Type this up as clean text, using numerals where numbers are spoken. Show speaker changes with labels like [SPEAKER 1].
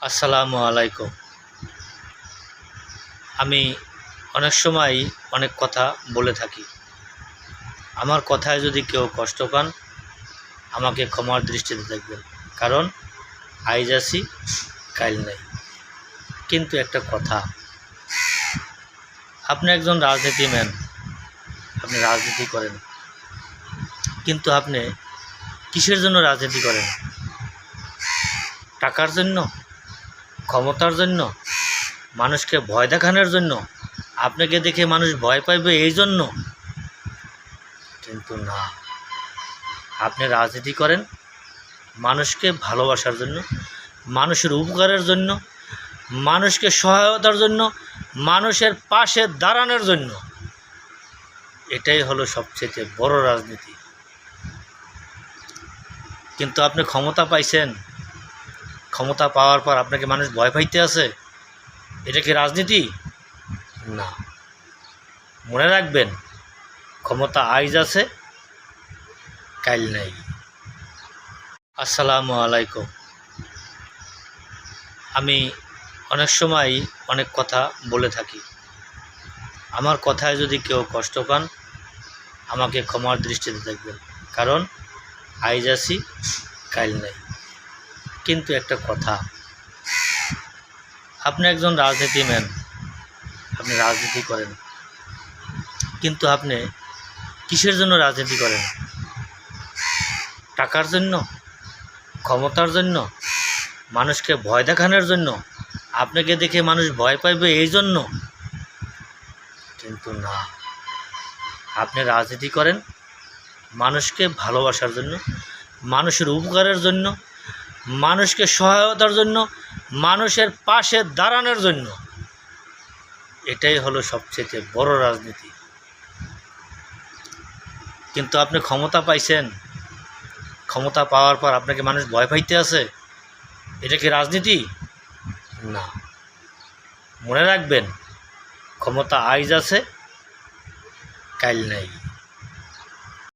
[SPEAKER 1] আসসালামু আলাইকুম। আমি অনেক সময় অনেক কথা বলে থাকি। আমার কথায় যদি কেউ কষ্ট পান, আমাকে ক্ষমার দৃষ্টিতে দেখবেন। কারণ আইজ আছি কাইল নাই। কিন্তু একটা কথা, আপনি একজন রাজনীতিম্যান, আপনি রাজনীতি করেন, কিন্তু আপনি কিসের জন্য রাজনীতি করেন? টাকার জন্য, ক্ষমতার জন্য, মানুষকে ভয় দেখানোর জন্য, আপনাকে দেখে মানুষ ভয় পাইবে এই জন্য? কিন্তু না, আপনি রাজনীতি করেন মানুষকে ভালোবাসার জন্য, মানুষের উপকারের জন্য, মানুষকে সহায়তার জন্য, মানুষের পাশে দাঁড়ানোর জন্য। এটাই হলো সবচেয়ে বড় রাজনীতি। কিন্তু আপনি ক্ষমতা পাইছেন, ক্ষমতা পাওয়ার পর আপনাকে মানুষ ভয় পাইতে আছে, এটা কি রাজনীতি? না। মনে রাখবেন, ক্ষমতা আইজ আছে কাইল নাই। আসসালামু আলাইকুম। আমি অনেক সময় অনেক কথা বলে থাকি। আমার কথায় যদি কেউ কষ্ট পান, আমাকে ক্ষমার দৃষ্টিতে দেখবেন। কারণ আইজ আছি কাইল নাই। কিন্তু একটা কথা, আপনি একজন রাজনীতিম্যান, আপনি রাজনীতি করেন, কিন্তু আপনি কিসের জন্য রাজনীতি করেন? টাকার জন্য, ক্ষমতার জন্য, মানুষকে ভয় দেখানোর জন্য, আপনাকে দেখে মানুষ ভয় পাইবে এই জন্য? কিন্তু না, আপনি রাজনীতি করেন মানুষকে ভালোবাসার জন্য, মানুষের উপকারের জন্য, মানুষকে সহায়তার জন্য, মানুষের পাশে দাঁড়ানোর জন্য। এটাই হলো সবচেয়ে বড় রাজনীতি। কিন্তু আপনি ক্ষমতা পাইছেন, ক্ষমতা পাওয়ার পর আপনাকে মানুষ ভয় পাইতে আছে, এটা কি রাজনীতি? না। মনে রাখবেন, ক্ষমতা আইজ আছে কাইল নাই।